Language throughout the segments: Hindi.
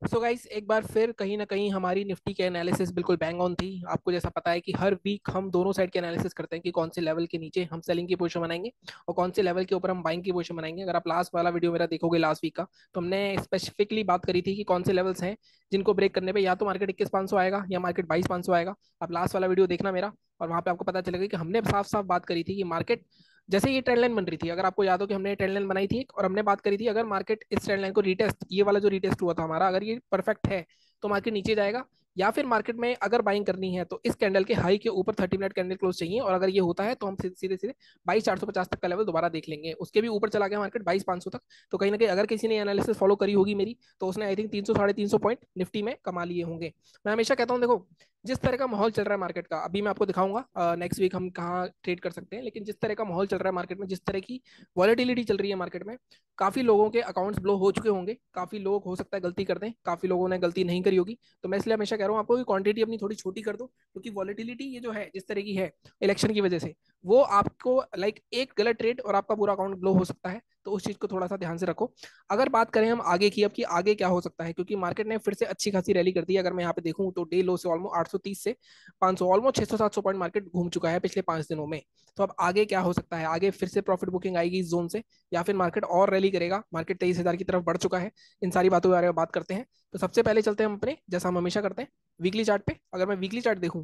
सो गाइस, एक बार फिर कहीं ना कहीं हमारी निफ्टी के एनालिसिस बिल्कुल बैंग ऑन थी। आपको जैसा पता है कि हर वीक हम दोनों साइड के एनालिसिस करते हैं कि कौन से लेवल के नीचे हम सेलिंग की पोजीशन बनाएंगे और कौन से लेवल के ऊपर हम बाइंग की पोजीशन बनाएंगे। अगर आप लास्ट वाला वीडियो मेरा देखोगे लास्ट वीक का, तो हमने स्पेसिफिकली बात करी थी कि कौन से लेवल्स हैं जिनको ब्रेक करने पे या तो मार्केट 21,500 आएगा या मार्केट 22,500 आएगा। आप लास्ट वाला वीडियो देखना मेरा, और वहां पे आपको पता चलेगा कि हमने साफ साफ बात करी थी कि मार्केट जैसे ये ट्रेंड लाइन बन रही थी। अगर आपको याद हो कि हमने ट्रेंड लाइन बनाई थी एक, और हमने बात करी थी अगर मार्केट इस ट्रेंड लाइन को रीटेस्ट, ये वाला जो रीटेस्ट हुआ था हमारा, अगर ये परफेक्ट है तो मार्केट नीचे जाएगा। या फिर मार्केट में अगर बाइंग करनी है तो इस कैंडल के हाई के ऊपर 30 मिनट कैंडल क्लोज चाहिए, और अगर ये होता है तो हम सीधे सीधे 22,450 तक का लेवल दोबारा देख लेंगे। उसके भी ऊपर चला गया मार्केट 22,500 तक, तो कहीं ना कहीं अगर किसी ने एनालिसिस फॉलो करी होगी मेरी, तो उसने आई थिंक 300 350 पॉइंट निफ्टी में कमा लिए होंगे। मैं हमेशा कहता हूँ, देखो जिस तरह का माहौल चल रहा है मार्केट का, अभी मैं आपको दिखाऊंगा नेक्स्ट वीक हम कहाँ ट्रेड कर सकते हैं, लेकिन जिस तरह का माहौल चल रहा है मार्केट में, जिस तरह की वॉलेटिलिटी चल रही है मार्केट में, काफी लोगों के अकाउंट्स ब्लो हो चुके होंगे, काफी लोग हो सकता है गलती कर दें, काफी लोगों ने गलती नहीं करी होगी। तो मैं इसलिए हमेशा कह रहा हूँ आपको कि क्वांटिटी अपनी थोड़ी छोटी कर दो, क्योंकि वॉलेटिलिटी ये जो है जिस तरह की है इलेक्शन की वजह से, वो आपको लाइक एक गलत ट्रेड और आपका पूरा अकाउंट ब्लो हो सकता है। तो उस चीज को थोड़ा सा ध्यान से रखो। अगर बात करें हम आगे की, अब की आगे क्या हो सकता है, क्योंकि मार्केट ने फिर से अच्छी खासी रैली कर दी है। अगर मैं यहाँ पे देखूं तो डे लो से ऑलमोस्ट 830 से 500, ऑलमोस्ट 600-700 पॉइंट मार्केट घूम चुका है पिछले 5 दिनों में। तो अब आगे क्या हो सकता है, आगे फिर से प्रॉफिट बुकिंग आएगी इस जोन से, या फिर मार्केट और रैली करेगा। मार्केट 23,000 की तरफ बढ़ चुका है। इन सारी बातों के बारे में बात करते हैं। तो सबसे पहले चलते हैं हम अपने, जैसा हम हमेशा करते हैं, वीकली चार्ट पे। अगर मैं वीकली चार्ट देखूं,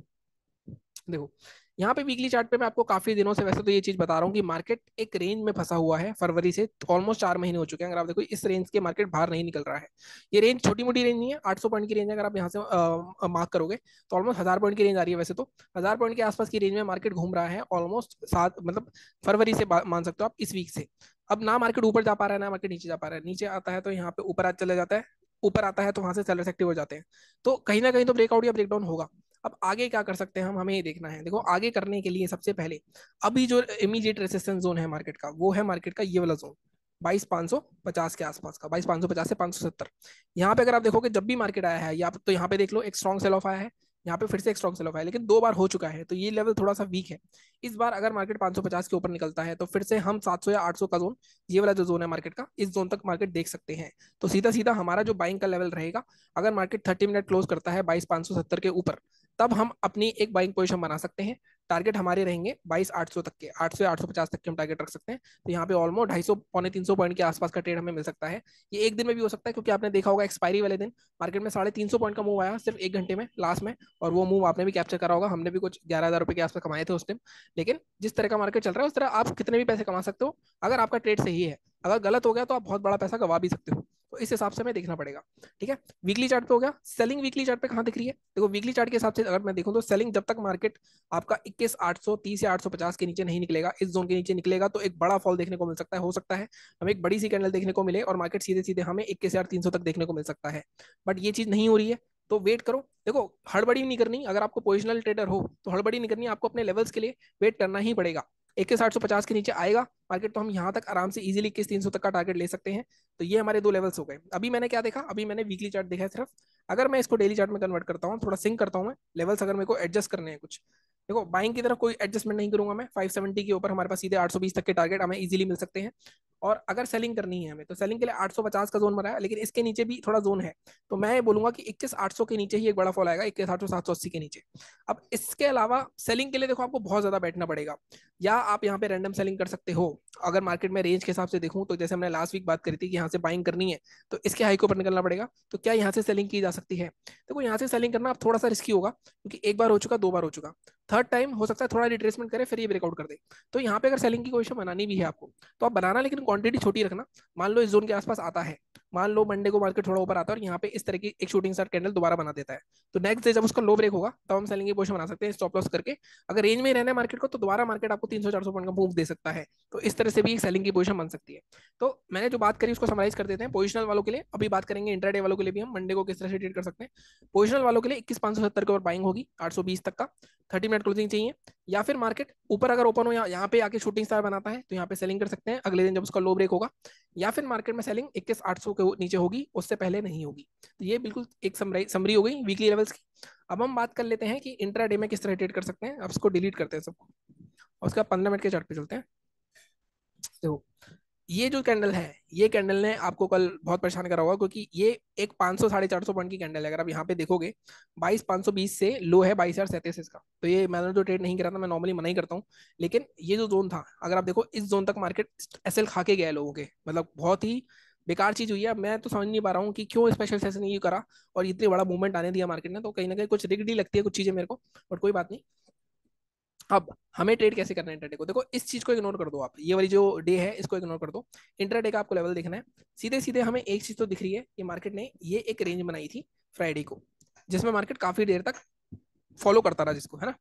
देखो यहाँ पे वीकली चार्ट पे मैं आपको काफी दिनों से वैसे तो ये चीज बता रहा हूँ कि मार्केट एक रेंज में फंसा हुआ है। फरवरी से ऑलमोस्ट 4 महीने हो चुके हैं। अगर आप देखो इस रेंज के मार्केट बाहर नहीं निकल रहा है। ये रेंज छोटी मोटी रेंज नहीं है, 800 पॉइंट की रेंज है। अगर आप यहाँ से मार्क करोगे तो ऑलमोस्ट 1,000 पॉइंट की रेंज आ रही है। वैसे तो 1,000 पॉइंट के आसपास की रेंज में मार्केट घूम रहा है ऑलमोस्ट सात, मतलब फरवरी से मान सकते हो आप, इस वीक से। अब ना मार्केट ऊपर जा पा रहा है ना मार्केट नीचे जा पा रहा है। नीचे आता है तो यहाँ पे ऊपर आज चले जाता है, ऊपर आता है तो वहां से सेलर्स एक्टिव हो जाते हैं। तो कहीं ना कहीं तो ब्रेकआउट या ब्रेकडाउन होगा। अब आगे क्या कर सकते हैं हम, हमें ये देखना है। देखो आगे करने के लिए सबसे पहले अभी जो इमीडिएट रेसिस्टेंस जोन है मार्केट का, वो है मार्केट का ये वाला जोन 22,550 के आसपास का, 22,550 से 570। यहाँ पे अगर आप देखोगे जब भी मार्केट आया है, या तो यहाँ पे देख लो एक स्ट्रॉन्ग सेल ऑफ आया है, यहाँ पे फिर से एक स्ट्रॉन्ग सेल ऑफ आया है, लेकिन 2 बार हो चुका है, तो ये लेवल थोड़ा सा वीक है। इस बार अगर मार्केट 550 के ऊपर निकलता है तो फिर से हम 700 या 800 का जोन, ये वाला जो जोन है मार्केट का, इस जोन तक मार्केट देख सकते हैं। तो सीधा सीधा हमारा जो बाइंग का लेवल रहेगा, अगर मार्केट 30 मिनट क्लोज करता है 22,570 के ऊपर, तब हम अपनी एक बाइंग पोजीशन बना सकते हैं। टारगेट हमारे रहेंगे 22,800 तक के, 800 या 850 तक के हम टारगेट रख सकते हैं। तो यहाँ पे ऑलमोस्ट 250 350 पॉइंट के आसपास का ट्रेड हमें मिल सकता है। ये एक दिन में भी हो सकता है, क्योंकि आपने देखा होगा एक्सपायरी वाले दिन मार्केट में 350 पॉइंट का मूव आया सिर्फ 1 घंटे में लास्ट में, और वो मूव आपने भी कैप्चर करा होगा। हमने भी कुछ 11,000 रुपए के आसपास कमाए थे उस टाइम। लेकिन जिस तरह का मार्केट चल रहा है उस तरह आप कितने भी पैसे कमा सकते हो, अगर आपका ट्रेड सही है। अगर गलत हो गया तो आप बहुत बड़ा पैसा गवा भी सकते हो। तो इस हिसाब से हमें देखना पड़ेगा। ठीक है, वीकली चार्ट पे हो गया। सेलिंग वीकली चार्ट पे कहाँ दिख रही है, देखो वीकली चार्ट के हिसाब से अगर मैं देखूं तो सेलिंग जब तक मार्केट आपका 21,830 या 850 के नीचे नहीं निकलेगा, इस जोन के नीचे निकलेगा, तो एक बड़ा फॉल देखने को मिल सकता है। हो सकता है हमें एक बड़ी सी कैंडल देखने को मिले और मार्केट सीधे सीधे हमें 21,300 तक देखने को मिल सकता है। बट ये चीज नहीं हो रही है, तो वेट करो। देखो हड़बड़ी नहीं करनी, अगर आपको पोजिशनल ट्रेडर हो तो हड़बड़ी नहीं करनी, आपको अपने लेवल्स के लिए वेट करना ही पड़ेगा। 21,850 के नीचे आएगा मार्केट तो हम यहाँ तक आराम से इजीली 21,300 तक का टारगेट ले सकते हैं। तो ये हमारे 2 लेवल्स हो गए। अभी मैंने क्या देखा, अभी मैंने वीकली चार्ट देखा है सिर्फ। अगर मैं इसको डेली चार्ट में कन्वर्ट करता हूँ, थोड़ा सिंक करता हूँ मैं लेवल्स, अगर मेरे को एडजस्ट करने हैं कुछ, देखो बाइंग की तरफ कोई एडजस्टमेंट नहीं करूंगा मैं। 570 के ऊपर हमारे पास सीधे 820 तक के टारगेट हमें इजीली मिल सकते हैं। और अगर सेलिंग करनी है हमें, तो सेलिंग के लिए 850 का जोन बना है, लेकिन इसके नीचे भी थोड़ा जोन है। तो मैं ये बोलूंगा कि 21,800 के नीचे ही एक बड़ा फॉल आएगा, 21,800 780 के नीचे। अब इसके अलावा सेलिंग के लिए देखो आपको बहुत ज्यादा बैठना पड़ेगा, या आप यहाँ पे रैंडम सेलिंग कर सकते हो। अगर मार्केट में रेंज के हिसाब से देखूं तो जैसे हमने लास्ट वीक बात करी थी कि यहाँ से बाइंग करनी है, तो इसके हाई के ऊपर निकलना पड़ेगा। तो क्या यहाँ से सेलिंग की जा सकती है, देखो यहाँ से सेलिंग करना अब थोड़ा सा रिस्की होगा, क्योंकि एक बार हो चुका, 2 बार हो चुका, थर्ड टाइम हो सकता है थोड़ा रिट्रेसमेंट करे फिर ये ब्रेकआउट कर दे। तो यहाँ पे अगर सेलिंग की कोशिश बनानी भी है आपको, तो आप बनाना, लेकिन क्वांटिटी छोटी रखना। मान लो इस जोन के आसपास आता है, मान लो मंडे को मार्केट थोड़ा ऊपर आता है और यहाँ पे इस तरह की एक शूटिंग स्टार कैंडल दोबारा बना देता है, तो नेक्स्ट डे जब उसका लो ब्रेक होगा तब हम सेलिंग की पोजीशन बना सकते हैं स्टॉप लॉस करके। अगर रेंज में रहना है मार्केट को, तो दोबारा मार्केट आपको 300-400 पॉइंट का मूव दे सकता है। तो इस तरह से भी एक सेलिंग की पोजीशन बन सकती है। तो मैंने जो बात करी उसको समराइज कर देते हैं पोजिशनल वालों के लिए। अभी बात करेंगे इंट्राडे वालों के लिए भी, हम मंडे को किस तरह से ट्रेड कर सकते हैं। पोजिशनल वालों के लिए 21,570 के ऊपर बाइंग होगी, 820 तक का 30 मिनट क्लोजिंग चाहिए। या फिर मार्केट ऊपर अगर ओपन हो, यहाँ पे आके शूटिंग स्टार बनाता है, तो यहाँ पे सेलिंग कर सकते हैं अगले दिन जब उसका लो ब्रेक होगा। या फिर मार्केट में सेलिंग 21,800 के नीचे होगी, उससे पहले नहीं होगी। तो ये बिल्कुल एक समरी हो गई वीकली लेवल्स की। अब हम बात कर लेते हैं कि इंट्राडे में किस तरह ट्रेड कर सकते हैं। अब इसको डिलीट करते हैं सबको, और उसका 15 मिनट के चार्ट पे चलते हैं। देखो ये जो कैंडल है, ये कैंडल ने आपको कल बहुत परेशान करा होगा, क्योंकि ये एक 500 450 पॉइंट की कैंडल है। अगर आप यहाँ पे देखोगे 22,520 से लो है 22,037 इसका। तो ये मैंने जो ट्रेड नहीं करा था, मैं नॉर्मली मना ही करता हूँ, लेकिन ये जो जोन था, अगर आप देखो इस जोन तक मार्केट एसएल खा के गया है लोगों के, मतलब बहुत ही बेकार चीज हुई है। अब मैं तो समझ नहीं पा रहा हूँ कि क्यों स्पेशल सेशन ये करा और इतनी बड़ा मूवमेंट आने दिया मार्केट ने। तो कहीं ना कहीं कुछ रिग्ड ही लगती है कुछ चीजें मेरे को, बट कोई बात नहीं। अब हमें ट्रेड कैसे करना है इंट्राडे को, देखो इस चीज को इग्नोर कर दो आप, ये वाली जो डे है इसको इग्नोर कर दो। इंट्राडे का आपको लेवल देखना है। सीधे सीधे हमें एक चीज तो दिख रही है कि मार्केट ने ये एक रेंज बनाई थी फ्राइडे को, जिसमें मार्केट काफी देर तक फॉलो करता रहा जिसको, है ना।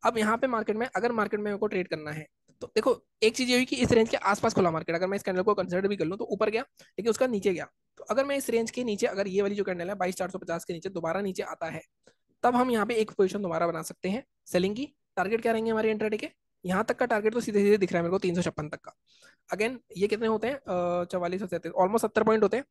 अब यहाँ पे मार्केट में, अगर मार्केट में मेरे को ट्रेड करना है, तो देखो एक चीज ये हुई कि इस रेंज के आसपास खुला मार्केट। अगर मैं इस कैंडल को कंसिडर भी कर लूँ तो ऊपर गया, लेकिन उसका नीचे गया। तो अगर मैं इस रेंज के नीचे, अगर ये वाली जो कैंडल है 22,450 के नीचे दोबारा नीचे आता है, तब हम यहाँ पे एक पोजीशन दोबारा बना सकते हैं सेलिंग की। टारगेट क्या रहेंगे हमारे इंट्राडे के, यहाँ तक का टारगेट तो सीधे सीधे दिख रहा है मेरे को 356 तक का। अगेन ये कितने होते हैं, 44 ऑलमोस्ट 70 पॉइंट होते हैं।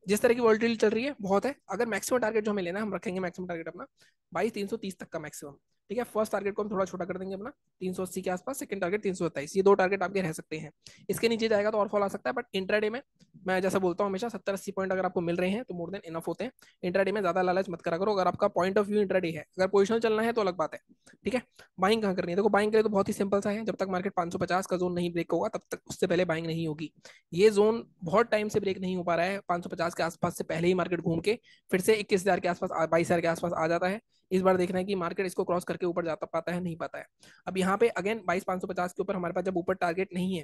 जिस तरह की वॉल्टिलिटी चल रही है बहुत है। अगर मैक्सिमम टारगेट जो हमें लेना है, हम रखेंगे मैक्सिमम टारगेट अपना 22,330 तक का मैक्सिमम। ठीक है, फर्स्ट टारगेट को हम थोड़ा छोटा कर देंगे अपना 380 के आसपास, सेकंड टारगेट 327, ये दो टारगेट आपके रह सकते हैं। इसके नीचे जाएगा तो और फॉल आ सकता है, बट इंट्राडे में मैं जैसा बोलता हूँ हमेशा 70-80 पॉइंट अगर आपको मिल रहे हैं तो मोर देन इनफ होते हैं। इंट्राडे में ज्यादा लालच मत करा करो। अगर आपका पॉइंट ऑफ व्यू इंट्राडे है, अगर पोजिशन चलना है तो अलग बात है। ठीक है, बाइंग कहाँ करनी है, देखो बाइंग के लिए तो बहुत ही सिंपल सा है, जब तक मार्केट 550 का जोन नहीं ब्रेक होगा तब तक उससे पहले बाइंग नहीं होगी। ये जोन बहुत टाइम से ब्रेक नहीं हो पा रहा है, 550 के आसपास से पहले ही मार्केट घूम के फिर से 21,000 के आसपास, 22,000 के आसपास आ जाता है। इस बार देखना है कि मार्केट इसको क्रॉस करके ऊपर जाता पाता है नहीं पाता है। अब यहाँ पे अगेन 22,550 के ऊपर हमारे पास जब ऊपर टारगेट नहीं है,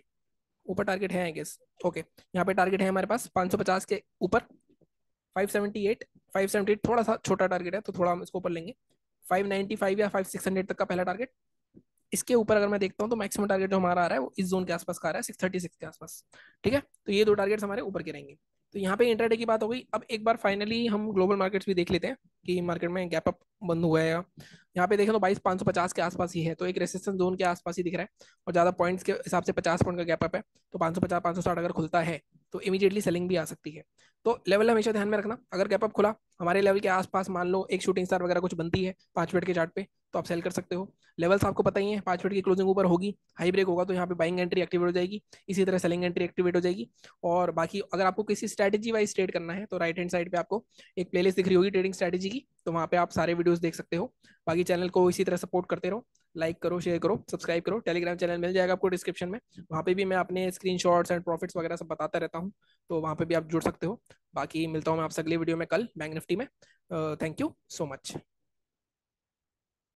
ऊपर टारगेट है आई गेस, ओके यहाँ पे टारगेट है हमारे पास 550 के ऊपर 578, 578 थोड़ा सा छोटा टारगेट है तो थोड़ा हम इसको ऊपर लेंगे। 595 या 5600 तक का पहला टारगेट। इसके ऊपर अगर मैं देखता हूँ तो मैक्सिमम टारगेट जो हमारा आ रहा है वो इस जोन के आसपास का आ रहा है, 636 के आसपास। ठीक है, तो ये दो टारगेट्स हमारे ऊपर के रहेंगे। तो यहाँ पे इंट्राडे की बात हो गई। अब एक बार फाइनली हम ग्लोबल मार्केट्स भी देख लेते हैं कि मार्केट में गैप अप बंद हुआ है या, यहाँ पे देखें तो 22,550 के आसपास ही है, तो एक रेसिस्टेंस जोन के आसपास ही दिख रहा है। और ज्यादा पॉइंट्स के हिसाब से 50 पॉइंट का गैप अप है, तो 550 560 अगर खुलता है तो इमीडिएटली सेलिंग भी आ सकती है। तो लेवल हमेशा ध्यान में रखना, अगर गैप अप खुला हमारे लेवल के आसपास, मान लो एक शूटिंग स्टार वगैरह कुछ बनती है 5 मिनट के चार्ट पे, तो आप सेल कर सकते हो। लेवल्स आपको पता ही है, 5 मिनट की क्लोजिंग ऊपर होगी, हाई ब्रेक होगा तो यहाँ पे बाइंग एंट्री एक्टिवेट हो जाएगी, इसी तरह सेलिंग एंट्री एक्टिवेट हो जाएगी। और बाकी अगर आपको किसी स्ट्रैटेजी वाइज ट्रेड करना है तो राइट हैंड साइड पे आपको एक प्लेलिस्ट दिख रही होगी ट्रेडिंग स्ट्रैटेजी की, तो वहाँ पे आप सारे वीडियोस देख सकते हो। बाकी चैनल को इसी तरह सपोर्ट करते रहो, लाइक करो, शेयर करो, सब्सक्राइब करो। टेलीग्राम चैनल मिल जाएगा आपको डिस्क्रिप्शन में, वहाँ पे भी मैं अपने स्क्रीनशॉट्स एंड प्रॉफिट्स वगैरह सब बताता रहता हूँ, तो वहाँ पे भी आप जुड़ सकते हो। बाकी मिलता हूँ मैं आपसे अगले वीडियो में कल बैंक निफ्टी में। Thank you so much.